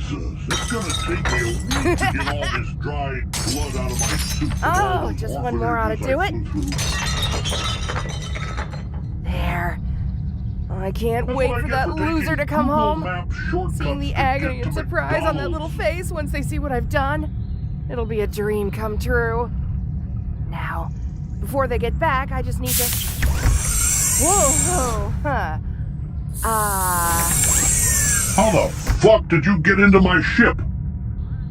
Jesus, it's gonna take me a week to get all this dried blood out of my suit. Oh, just one more ought to do it. There. I can't wait for that loser to come home. Seeing the agony and surprise on that little face once they see what I've done. It'll be a dream come true. Now, before they get back, I just need to... Whoa, huh. How the fuck did you get into my ship?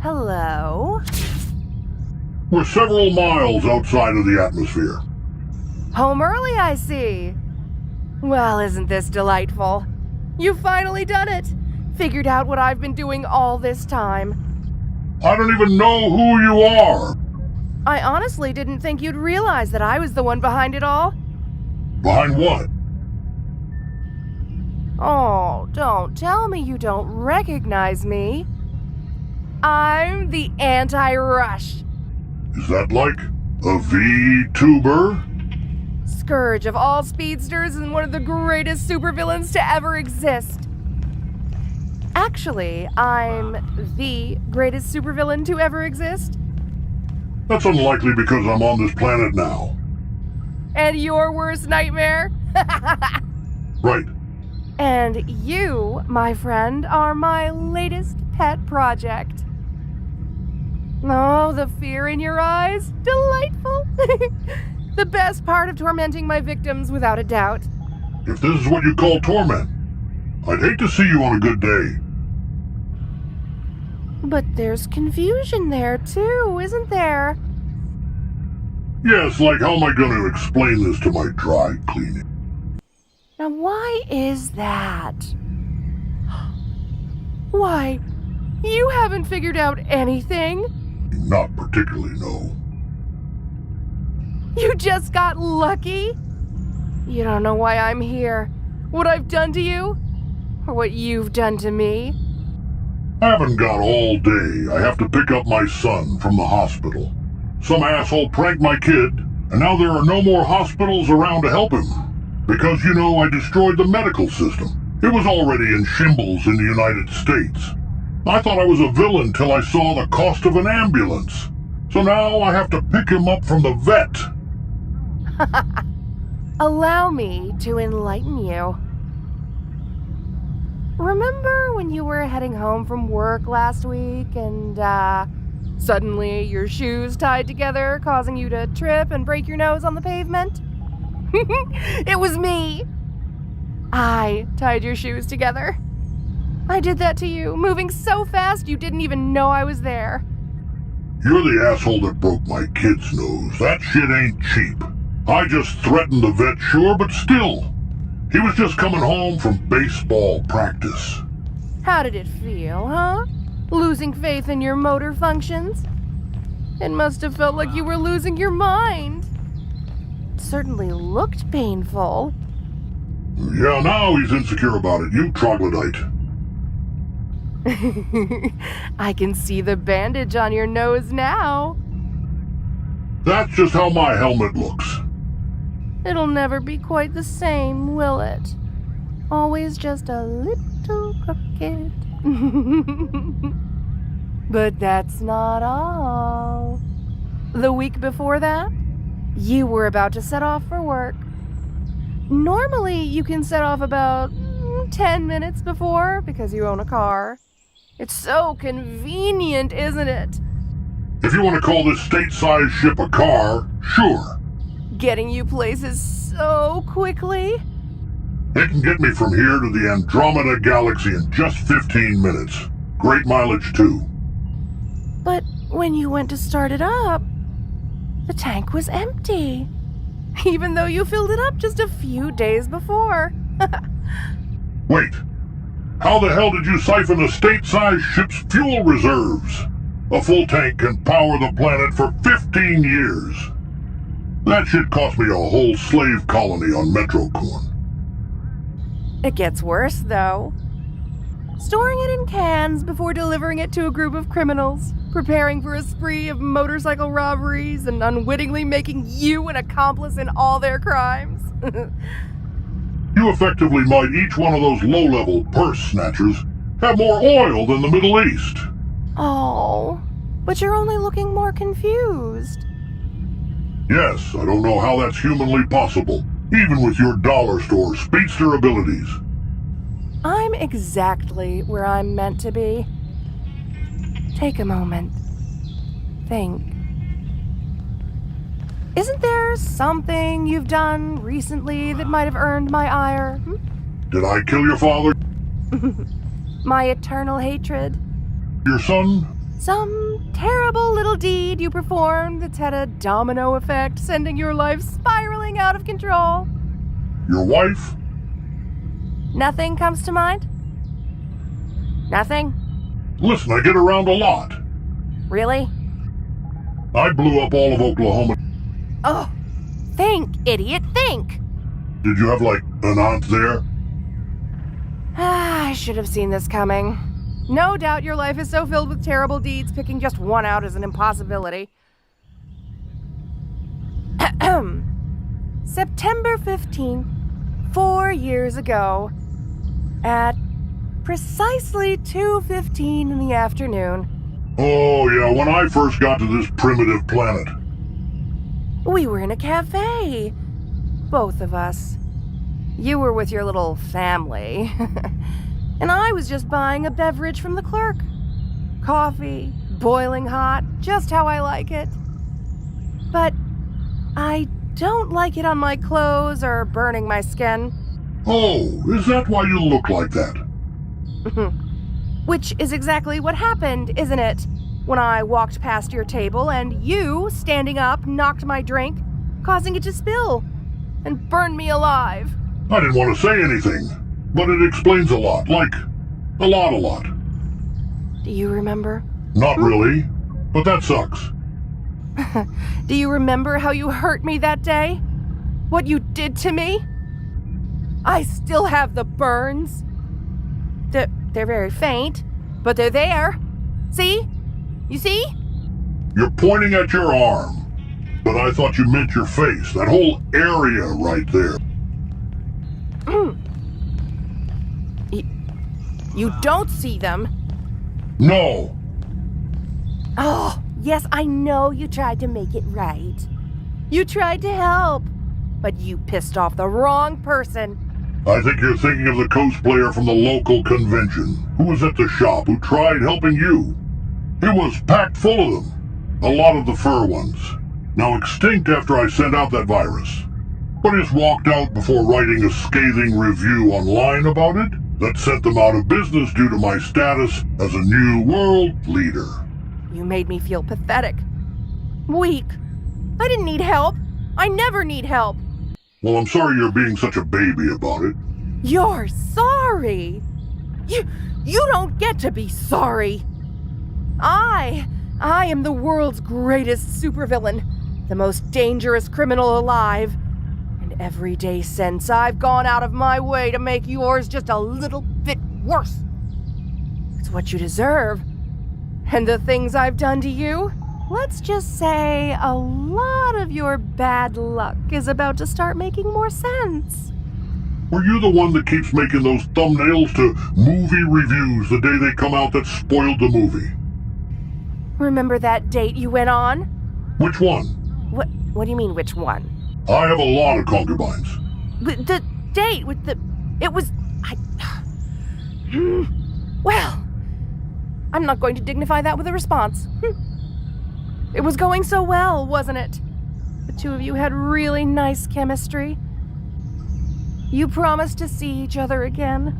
Hello? We're several miles outside of the atmosphere. Home early, I see. Well, isn't this delightful? You've finally done it. Figured out what I've been doing all this time. I don't even know who you are. I honestly didn't think you'd realize that I was the one behind it all. Behind what? Oh, don't tell me you don't recognize me. I'm the anti-rush. Is that like a VTuber? Scourge of all speedsters and one of the greatest supervillains to ever exist. Actually, I'm the greatest supervillain to ever exist. That's unlikely because I'm on this planet now. And your worst nightmare? Right. And you, my friend, are my latest pet project. Oh, the fear in your eyes. Delightful. The best part of tormenting my victims, without a doubt. If this is what you call torment, I'd hate to see you on a good day. But there's confusion there, too, isn't there? Yes, like how am I going to explain this to my dry cleaning? Now, why is that? Why, you haven't figured out anything? Not particularly, no. You just got lucky? You don't know why I'm here, what I've done to you, or what you've done to me. I haven't got all day. I have to pick up my son from the hospital. Some asshole pranked my kid, and now there are no more hospitals around to help him. Because, you know, I destroyed the medical system. It was already in shambles in the United States. I thought I was a villain till I saw the cost of an ambulance. So now I have to pick him up from the vet. Allow me to enlighten you. Remember when you were heading home from work last week and, suddenly your shoes tied together, causing you to trip and break your nose on the pavement? It was me. I tied your shoes together. I did that to you, moving so fast you didn't even know I was there. You're the asshole that broke my kid's nose. That shit ain't cheap. I just threatened the vet, sure, but still. He was just coming home from baseball practice. How did it feel, huh? Losing faith in your motor functions? It must have felt like you were losing your mind. It certainly looked painful. Yeah, now he's insecure about it, you troglodyte. I can see the bandage on your nose now. That's just how my helmet looks. It'll never be quite the same, will it? Always just a little crooked. But that's not all. The week before that, you were about to set off for work. Normally, you can set off about 10 minutes before because you own a car. It's so convenient, isn't it? If you want to call this state-sized ship a car, sure. Getting you places so quickly. It can get me from here to the Andromeda Galaxy in just 15 minutes. Great mileage, too. But when you went to start it up, the tank was empty. Even though you filled it up just a few days before. Wait. How the hell did you siphon the state-sized ship's fuel reserves? A full tank can power the planet for 15 years. That shit cost me a whole slave colony on Metrocorn. It gets worse, though. Storing it in cans before delivering it to a group of criminals, preparing for a spree of motorcycle robberies, and unwittingly making you an accomplice in all their crimes. You effectively might each one of those low-level purse snatchers have more oil than the Middle East. Oh, but you're only looking more confused. Yes, I don't know how that's humanly possible, even with your dollar store speedster abilities. I'm exactly where I'm meant to be. Take a moment. Think. Isn't there something you've done recently that might have earned my ire? Did I kill your father? My eternal hatred? Your son? Some terrible little deed you performed that's had a domino effect, sending your life spiraling out of control? Your wife? Nothing comes to mind? Nothing? Listen, I get around a lot. Really? I blew up all of Oklahoma. Oh, think, idiot, think! Did you have, like, an aunt there? I should have seen this coming. No doubt your life is so filled with terrible deeds, picking just one out is an impossibility. September 15th, 4 years ago, at precisely 2:15 in the afternoon. Oh, yeah, when I first got to this primitive planet. We were in a cafe. Both of us. You were with your little family. And I was just buying a beverage from the clerk. Coffee, boiling hot, just how I like it. But I don't like it on my clothes or burning my skin. Oh, is that why you look like that? Which is exactly what happened, isn't it? When I walked past your table and you, standing up, knocked my drink, causing it to spill and burn me alive. I didn't want to say anything, but it explains a lot, like, a lot. Do you remember? Not really, but that sucks. Do you remember how you hurt me that day? What you did to me? I still have the burns. They're very faint, but they're there. See? You see? You're pointing at your arm, but I thought you meant your face, that whole area right there. You don't see them. No. Oh, yes, I know you tried to make it right. You tried to help, but you pissed off the wrong person. I think you're thinking of the cosplayer from the local convention, who was at the shop, who tried helping you. It was packed full of them. A lot of the fur ones. Now extinct after I sent out that virus. But just walked out before writing a scathing review online about it that sent them out of business due to my status as a new world leader. You made me feel pathetic. Weak. I didn't need help. I never need help. Well, I'm sorry you're being such a baby about it. You're sorry. You don't get to be sorry. I am the world's greatest supervillain, the most dangerous criminal alive. And every day since, I've gone out of my way to make yours just a little bit worse. It's what you deserve. And the things I've done to you, let's just say a lot of your bad luck is about to start making more sense. Were you the one that keeps making those thumbnails to movie reviews the day they come out that spoiled the movie? Remember that date you went on? Which one? What do you mean, which one? I have a lot of concubines. The date with the... It was... Well, I'm not going to dignify that with a response. It was going so well, wasn't it? The two of you had really nice chemistry. You promised to see each other again.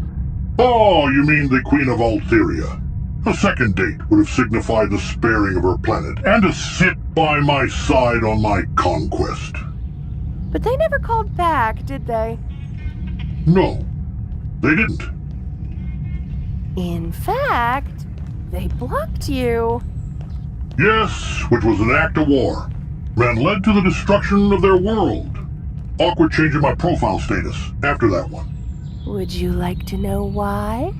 Oh, you mean the Queen of Altheria. A second date would have signified the sparing of her planet, and to sit by my side on my conquest. But they never called back, did they? No, they didn't. In fact, they blocked you. Yes, which was an act of war, and led to the destruction of their world. Awkward change in my profile status after that one. Would you like to know why?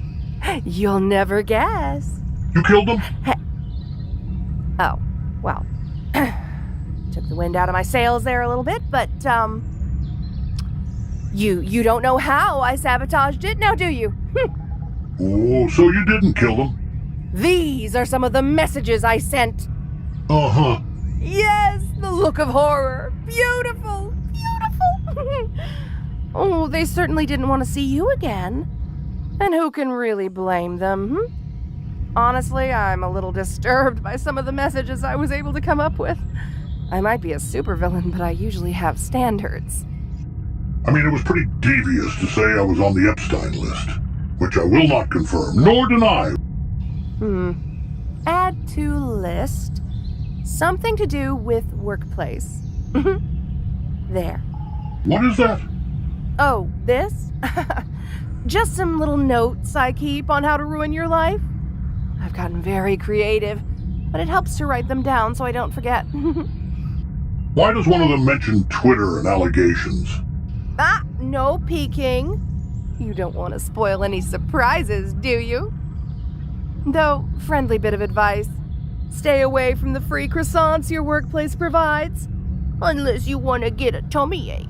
You'll never guess. You killed them? Oh, well, took the wind out of my sails there a little bit, but, you don't know how I sabotaged it, now do you? Oh, so you didn't kill them? These are some of the messages I sent. Uh-huh. Yes, the look of horror. Beautiful, beautiful. Oh, they certainly didn't want to see you again. And who can really blame them, Honestly, I'm a little disturbed by some of the messages I was able to come up with. I might be a supervillain, but I usually have standards. I mean, it was pretty devious to say I was on the Epstein list, which I will not confirm nor deny. Add to list. Something to do with workplace. There. What is that? Oh, this? Just some little notes I keep on how to ruin your life. I've gotten very creative, but it helps to write them down so I don't forget. Why does one of them mention Twitter and allegations? No peeking. You don't want to spoil any surprises, do you? Though, friendly bit of advice. Stay away from the free croissants your workplace provides. Unless you want to get a tummy ache.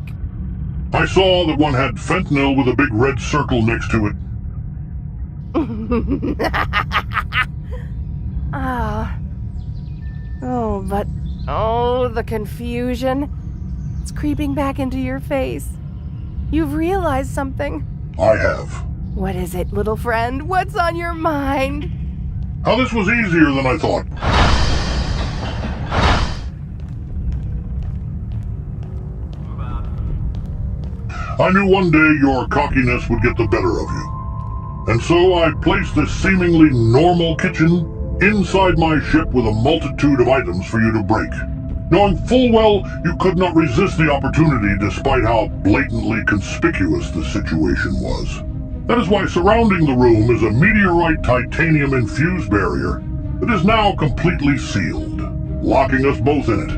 I saw that one had fentanyl with a big red circle next to it. The confusion. It's creeping back into your face. You've realized something. I have. What is it, little friend? What's on your mind? How this was easier than I thought. I knew one day your cockiness would get the better of you. And so I placed this seemingly normal kitchen inside my ship with a multitude of items for you to break, knowing full well you could not resist the opportunity despite how blatantly conspicuous the situation was. That is why surrounding the room is a meteorite titanium infused barrier that is now completely sealed, locking us both in it.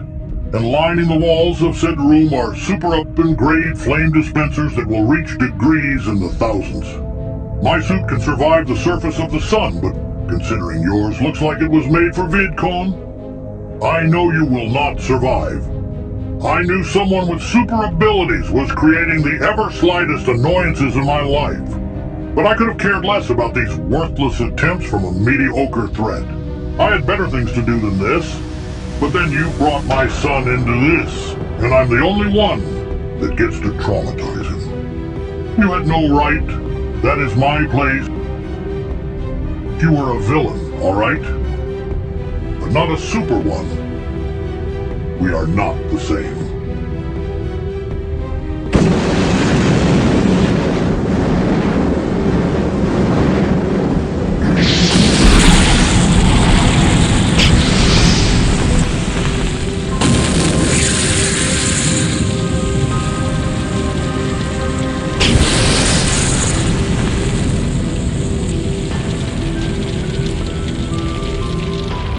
And lining the walls of said room are super-up-engraved flame dispensers that will reach degrees in the thousands. My suit can survive the surface of the sun, but considering yours looks like it was made for VidCon, I know you will not survive. I knew someone with super abilities was creating the ever-slightest annoyances in my life, but I could have cared less about these worthless attempts from a mediocre threat. I had better things to do than this. But then you brought my son into this, and I'm the only one that gets to traumatize him. You had no right. That is my place. You were a villain, all right? But not a super one. We are not the same.